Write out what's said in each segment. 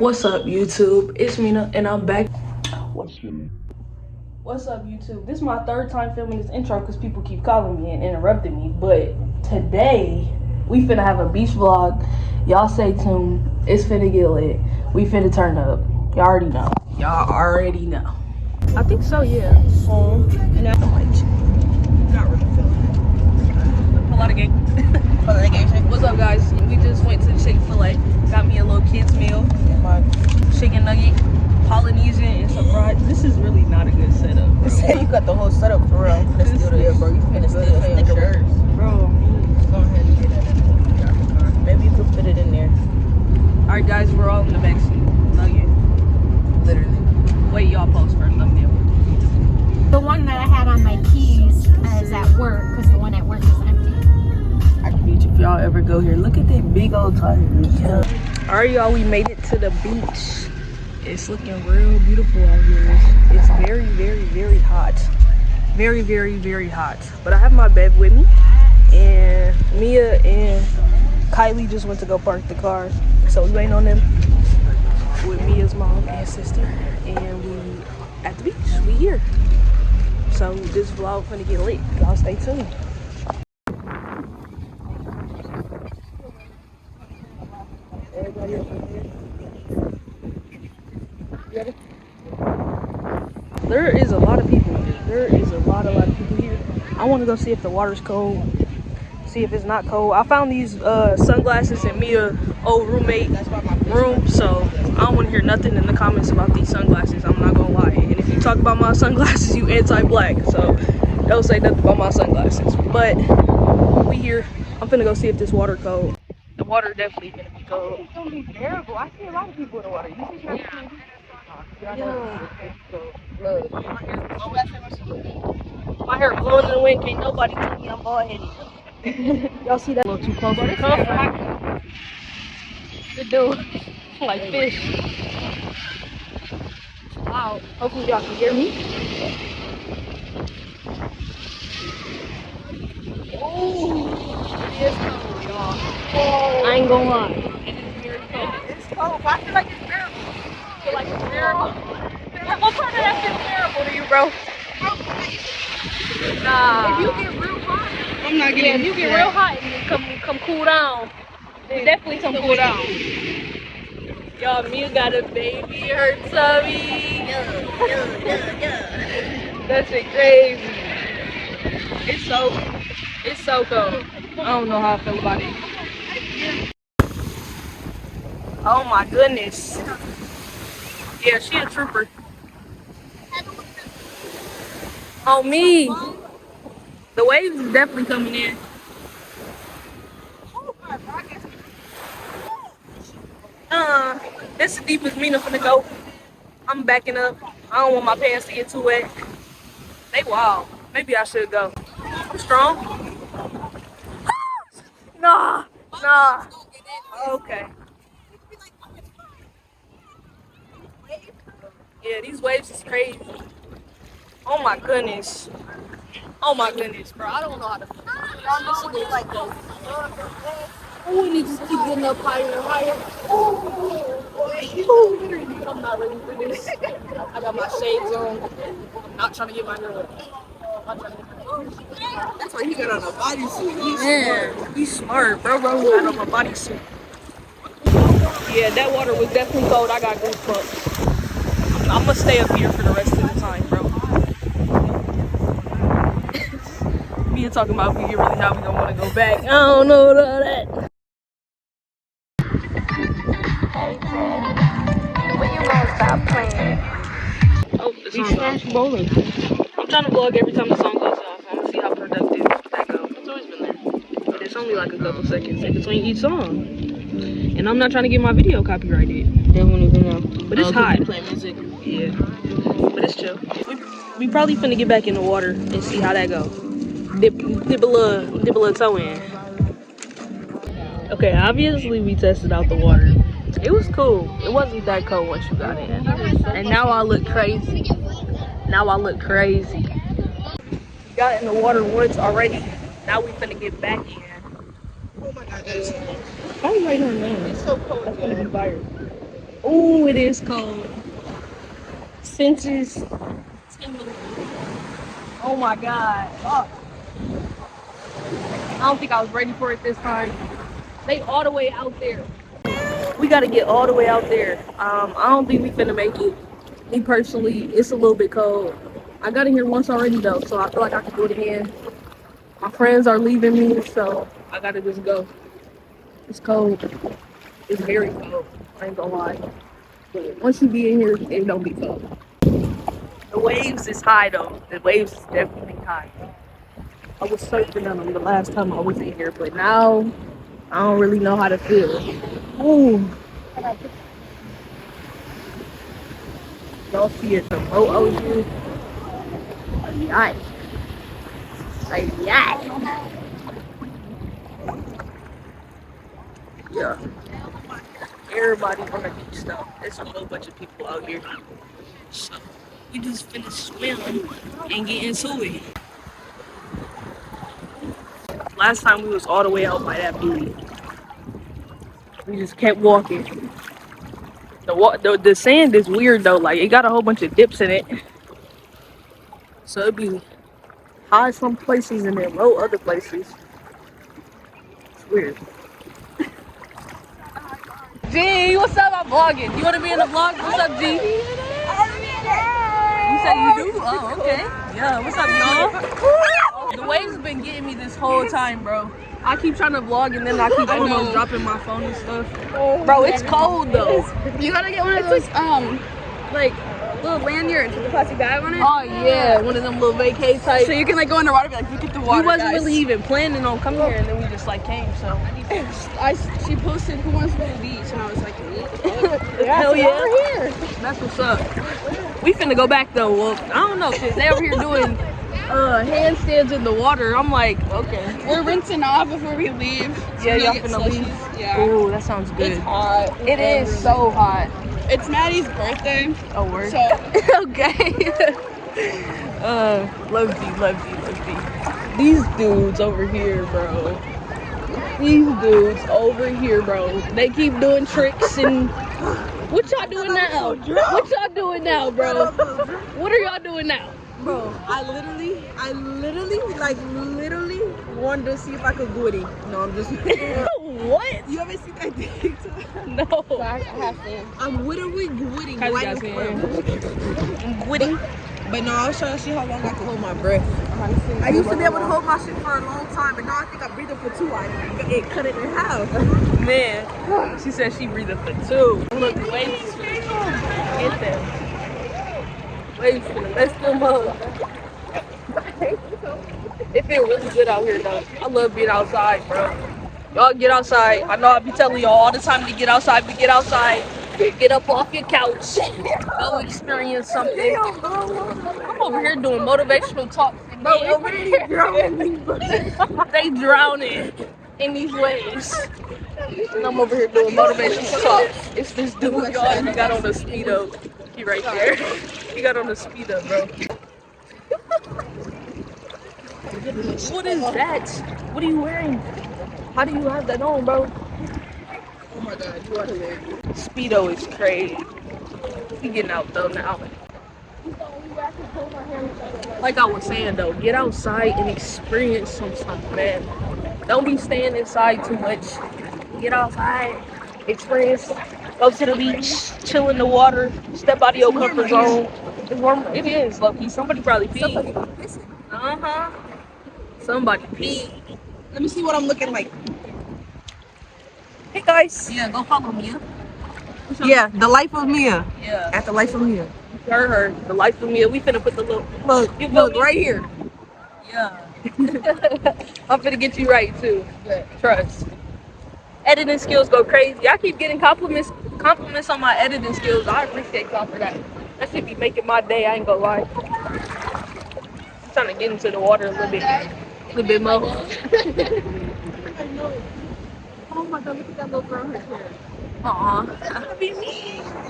What's up, YouTube? It's Mina, and I'm back. What's up, YouTube? This is my third time filming this intro because people keep calling me and interrupting me. But today, we finna have a beach vlog. Y'all stay tuned. It's finna get lit. We finna turn up. Y'all already know. Y'all already know. I think so, yeah. And I'm like, not really feeling it. A lot of gang. What's up, guys? We just went to Chick-fil-A. Got me a little kids meal. Chicken nugget, Polynesian, and some fries. This is really not a good setup, bro. You got the whole setup for real. Let's do this. Bro, you finna steal your shirts. Bro, Go ahead and get it. Maybe you could fit it in there. Alright, guys, we're all in the back seat. Nugget. Literally. Wait, y'all post first. Thumbnail. The one that I had on my keys is at work because the one at work is empty. Beach, if y'all ever go here, look at that big old tires. Yeah. Alright, y'all, we made it to the beach. It's looking real beautiful out here. It's very, very, very hot. Very, very, very hot. But I have my bed with me, and Mia and Kylie just went to go park the car, so we waiting on them with Mia's mom and sister, and we at the beach. We here. So this vlog gonna get lit. Y'all stay tuned. Everybody over there. There is a lot of people here. There is a lot of people here. I want to go see if the water's cold. See if it's not cold. I found these sunglasses in Mia's old roommate room, so I don't want to hear nothing in the comments about these sunglasses. I'm not gonna lie. And if you talk about my sunglasses, you anti-black. So don't say nothing about my sunglasses. But we here. I'm finna go see if this water cold. The water definitely gonna be cold. It's gonna be terrible. I see a lot of people in the water. You see Look. My hair blowing in the wind. Can't nobody tell me I'm bald headed. Y'all see that? A little too close to the comfort. Good dude. Like fish. Wow. Hopefully y'all can hear me. Oh, it is cold, y'all. I ain't gonna lie. It is very cold. It's cold. I feel like it's bearable. I feel like it's bearable. What part of that feels bearable to you, bro? Nah. If you get real hot, I'm not getting. If you get real hot and then come cool down, then definitely come cool down. Y'all, Mia got a baby, her tummy. That's it, crazy. It's so cold. I don't know how I feel about it. Oh my goodness. Yeah, she a trooper. Oh me. The waves is definitely coming in. This is the deepest Mina finna go. I'm backing up. I don't want my pants to get too wet. They wild. Maybe I should go. I'm strong. Nah. Okay. Yeah, these waves is crazy. Oh my goodness. Oh my goodness, bro. I don't know how to. This is like this. Oh, we need to keep getting up higher and higher. I'm not ready for this. I got my shades on. I'm not trying to get my hair wet. that's why he got on a bodysuit. Man, he's smart, bro. Got on my bodysuit. Yeah, that water was definitely cold. I got goosebumps. I'm gonna stay up here for the rest of the time, bro. Me talking about if we get really hot, we don't want to go back. I don't know about that. When you gonna stop playing? Oh, the song goes. Bowling. I'm trying to vlog every time the song goes off. I'm gonna see how productive that goes. It's always been there, but it's only like a couple seconds in between each song. And I'm not trying to get my video copyrighted. They won't even know. But it's hot. Play music. Yeah, but it's chill. We probably finna get back in the water and see how that go. Dip a little toe in. Okay, obviously we tested out the water. It was cool. It wasn't that cold once you got in. And now I look crazy. We got in the water once already. Now we finna get back in. Oh my god, that is cold. How are you right here, man? It's so cold. That's gonna be fire. Ooh, it is cold. Senses. Oh my god. Oh. I don't think I was ready for it this time. They all the way out there. We gotta get all the way out there. I don't think we finna make it. Me personally, it's a little bit cold. I got in here once already though, so I feel like I can do it again. My friends are leaving me, so I gotta just go. It's cold. It's very cold. I ain't gonna lie. But once you be in here, it don't be cold. The waves is high though. The waves is definitely high. I was surfing on them the last time I was in here, but now I don't really know how to feel. Ooh. Y'all see it, the boat over here. Yikes. Like, yikes. Yeah. Everybody on the beach though. There's a whole bunch of people out here. So we just finished swimming and get into it. Last time we was all the way out by that buoy. We just kept walking. The sand is weird though, like it got a whole bunch of dips in it. So it'd be high some places and then low other places. It's weird. G, what's up? I'm vlogging. You wanna be in the vlog? What's up, G? You said you do? Oh, okay. Yeah, what's up, y'all? The waves have been getting me this whole time, bro. I keep trying to vlog and then I keep almost dropping my phone and stuff. Bro, it's cold though. You gotta get one of those, like, little lanyards with a plastic bag on it. Oh yeah, one of them little vacay type. So you can, like, go in the water and be like, look at the water, We wasn't guys. really even planning on coming here and then we just like came, so. She posted who wants to go to the beach and I was like, me? Hell yeah. Here. That's what's up. We finna go back though. Well, I don't know, cause they over here doing handstands in the water. I'm like, okay. We're rinsing off before we leave. Yeah, y'all get finna leave. Yeah. Ooh, that sounds good. It's hot. It is so hot. It's Maddie's birthday. Oh, word. So okay. Love you. These dudes over here, bro. These dudes over here, bro. They keep doing tricks and what y'all doing now? What y'all doing now, bro? What are y'all doing now? Bro, I literally wanted to see if I could goody. No, I'm just What? You ever see that TikTok? No. I have to. I'm literally gooding How you right guys in doing? front. Gooding. But no, I was trying to see how long I could hold my breath. I used to be able to hold my shit for a long time, but now I think I'm breathing for 2 hours. It cut it in half. Man, she said she breathing for 2. Look, the waves is finna get them. Waves finna mess them up. It feel really good out here though. I love being outside, bro. Y'all get outside. I know I be telling y'all all the time to get outside. We get outside. Get up off your couch. Go experience something. I'm over here doing motivational talks. Bro, over here drowning. They drowning in these waves. And I'm over here doing motivational talks. It's this dude, y'all. He got on the Speedo. He right there. He got on the Speedo, bro. What is that? What are you wearing? How do you have that on, bro? Oh my god, you are hilarious. Speedo is crazy. We getting out though now. Like I was saying though, get outside and experience some stuff, man. Don't be staying inside too much. Get outside, experience, go to the beach, chill in the water, step out of your comfort zone. It's warm. It is, low-key. Somebody probably peed. Uh-huh. Somebody peed. Let me see what I'm looking like. Hey guys. Yeah, go follow Mia. Yeah, the life of Mia. Yeah. At the life of Mia. Her. The life of Mia. We finna put the little Look right here. Yeah. I'm finna get you right too. Trust. Editing skills go crazy. I keep getting compliments on my editing skills. I appreciate y'all for that. That should be making my day, I ain't gonna lie. I'm trying to get into the water a little bit more. Oh my god, look at that little girl right there. Aw.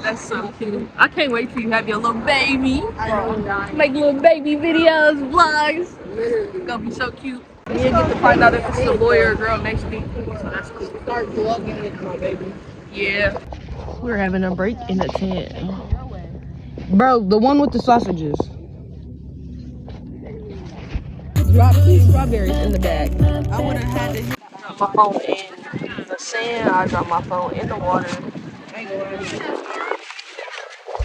That's so cute. I can't wait till you have your little baby. Make little baby videos, vlogs. It's gonna be so cute. Me and get to find out if it's a boy or a girl next week. So that's cool. Start vlogging with my baby. Yeah. We're having a break in a tent. Bro, the one with the sausages. Drop 2 strawberries in the bag. I would have had to hit My phone in the sand. I dropped my phone in the water.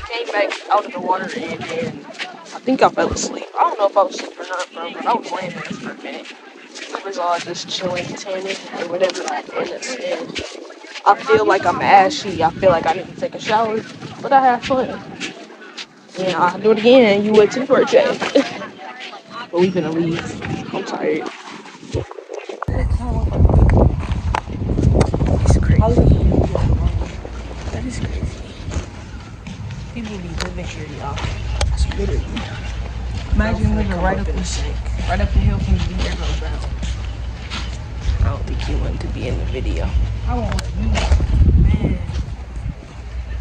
Came back out of the water and then I think I fell asleep. I don't know if I was asleep or not, bro, but I was laying there for a minute. We was all just chilling, tanning, or whatever in the sand. I feel like I'm ashy. I feel like I need to take a shower, but I had fun. Yeah, I'll do it again. You went to the birthday. But we finna leave. I'm tired. It's crazy. That is crazy. People be living here, y'all. That's literally. Imagine living right up the hill from the beach. I don't think you want to be in the video. I won't want to be. Man.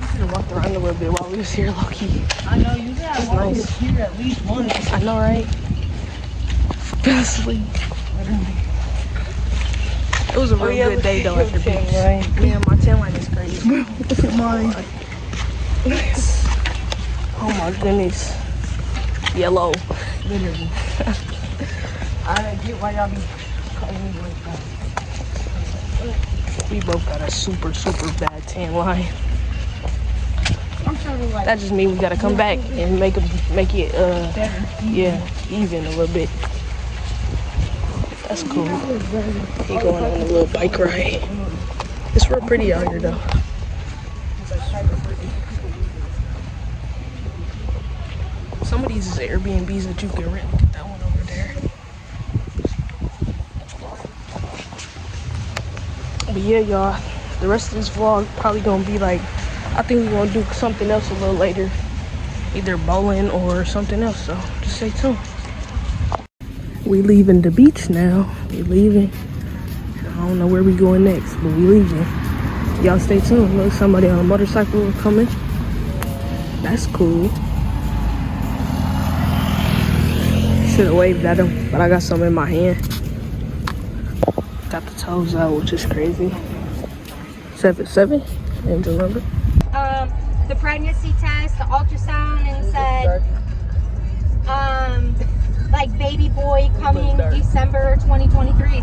We could have walked around a little bit while we was here, low-key. I know, you gotta walk here at least once. I know, right? Fell asleep. It was a real good day, though, at the beach. Yeah, my tan line is crazy. Look at mine. Oh, my goodness. Yellow. Literally. I don't get why y'all be calling me like that. We both got a super, super bad tan line. I'm sure like That just means we gotta come back and make it, better. yeah, even a little bit. That's cool. He going on a little bike ride. It's real pretty out here, though. Some of these is Airbnbs that you can rent. Look at that one over there. But yeah, y'all, the rest of this vlog probably gonna be like, I think we're gonna do something else a little later. Either bowling or something else, so just stay tuned. We leaving the beach now. We leaving. I don't know where we going next, but we leaving. Y'all stay tuned. Look, somebody on a motorcycle coming. That's cool. Should've waved at him, but I got some in my hand. Got the toes out, which is crazy. 7-7, Angel number. The pregnancy test, the ultrasound, and said, like baby boy coming December 2023.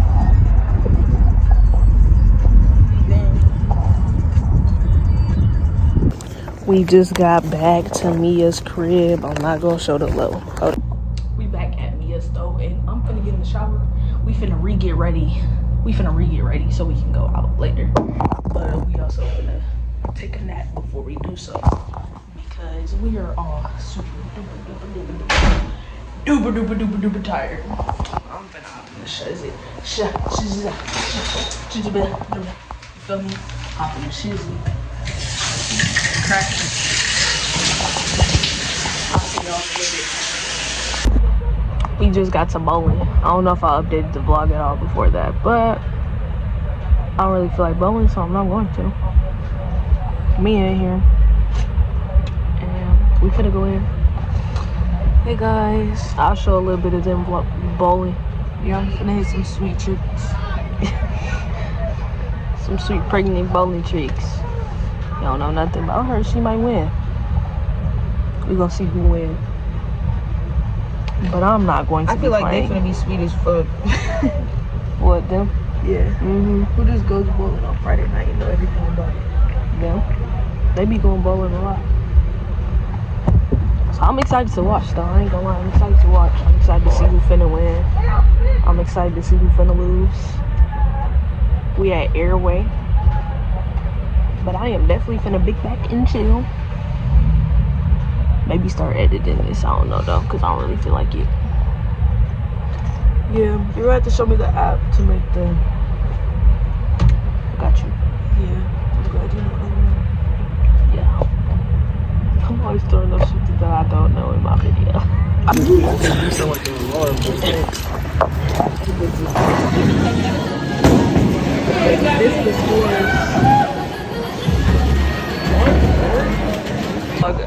We just got back to Mia's crib. I'm not gonna show the low. We back at Mia's though, and I'm finna get in the shower. We finna re-get ready. So we can go out later. But we also finna take a nap before we do so, because we are all super duper tired. I'm finna hop in the shizzy. Feel me? Hop in the shizzy. Crack it. I'll see y'all with it. We just got to bowling. I don't know if I updated the vlog at all before that, but I don't really feel like bowling, so I'm not going to. Mia in here. And we finna go in. Hey guys. I'll show a little bit of them bowling. Yeah, I'm finna hit some sweet tricks. Some sweet pregnant bowling tricks. Y'all know nothing about her. She might win. We gonna see who wins. But I'm not going to I feel like they finna be sweet as fuck. What, them? Yeah. Mm-hmm. Who just goes bowling on Friday night and know everything about it? Them. They be going bowling a lot. So I'm excited to watch though. I ain't gonna lie. I'm excited to watch. I'm excited to see who finna win. I'm excited to see who finna lose. We at Airway. But I am definitely finna big back and chill. Maybe start editing this. I don't know though, because I don't really feel like it. Yeah, you're gonna have to show me the app to make the. Got you. Yeah. I'm glad you know. Yeah. I'm always throwing up shit that I don't know in my video. This is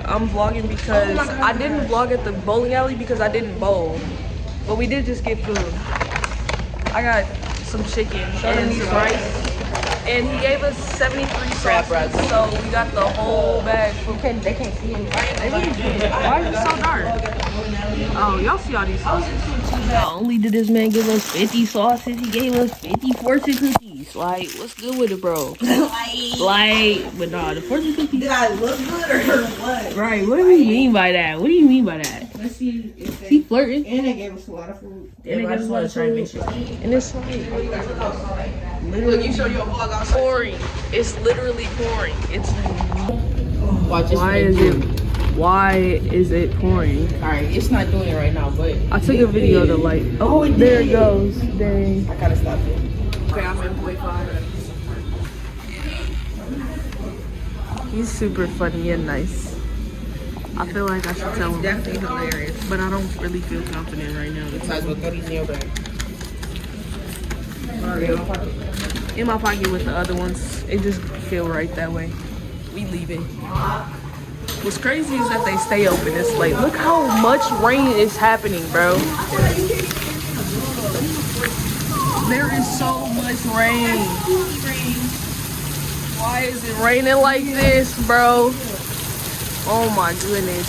I'm vlogging because I didn't vlog at the bowling alley because I didn't bowl. But we did just get food. I got some chicken and some rice. And he gave us 73 sauces, so we got the whole bag. They can't see me. Why is it so dark? Oh, y'all see all these sauces. Not only did this man give us 50 sauces, he gave us 50 fortune cookies. Like, what's good with it, bro? But nah, the fortune cookies. Did I look good or what? Right, what do you mean by that? What do you mean by that? Let's see if they... He flirting. And they gave us a lot of food. And they gave us a lot of food. And it's like... Look, you show your vlog outside. Pouring. It's literally pouring. It's Watch, why is it pouring? Alright, it's not doing it right now, but I took a video of the light. Oh, there it goes. Dang. I gotta stop it. Okay, I'm in point 5. He's super funny and nice. I feel like I should tell him. Definitely hilarious. But I don't really feel confident right now. Besides, what 30's in your bag? In my pocket with the other ones. It just feel right that way. We leaving. What's crazy is that they stay open this late. Look how much rain is happening, bro. There is so much rain. Why is it raining like this, bro? Oh my goodness.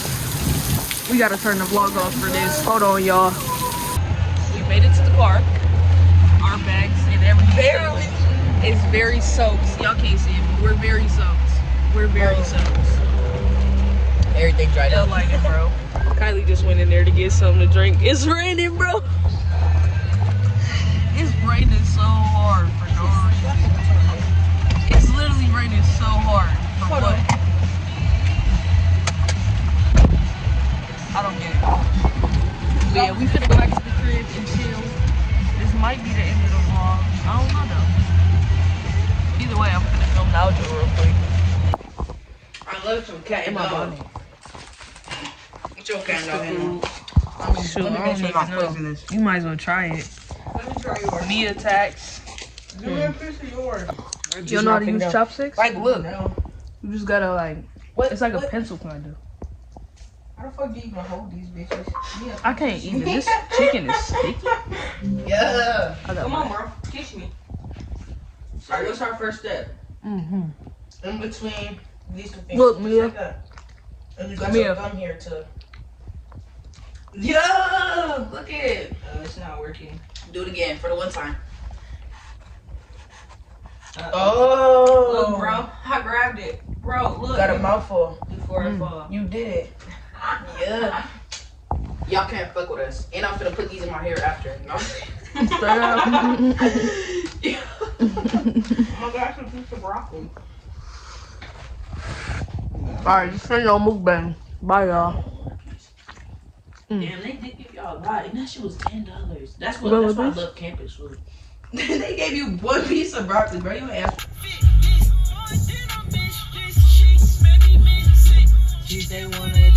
We gotta turn the vlog off for this. Hold on, y'all. We made it to the car. Our bags and everything. It's very soaked. Y'all can't see it, but we're very soaked. We're very soaked. Everything dried I up. like it, bro. Kylie just went in there to get something to drink. It's raining, bro. It's raining so hard for no reason. It's literally raining so hard for what? I don't get it. But yeah, we finna go back to the crib and chill. This might be the end of the vlog. I don't know though. Either way, I'm gonna film the outro real quick. I love some cat In my bonnet. It's your cat dog. Shoot, I don't even know. You might as well try it. Let me try yours. Knee attacks. Give me a piece of yours. You don't know how to use chopsticks? Like, look. You just gotta like, What? it's like a pencil kind of. How the fuck do you even hold these bitches? Yeah. I can't even. This chicken is sticky. Yeah. I got Come mine. on, bro. Teach me. Alright, what's our first step? Mm-hmm. In between these two things. Look, Just Mia. like that. And you got Mia. your thumb here to... Yeah! Look at it. It's not working. Do it again for the one time. Oh! Look, bro. I grabbed it. Bro, look. Got a mouthful before I fall. You did it. Yeah. Y'all can't fuck with us. And I'm finna put these in my hair after. No? Straight up. Oh my gosh, I'm piece of broccoli. Alright, just send your mukbang. Bye, y'all. Damn, they did give y'all a lot, and that shit was $10. That's why I love campus food. They gave you one piece of broccoli, bro. You asked. They wanna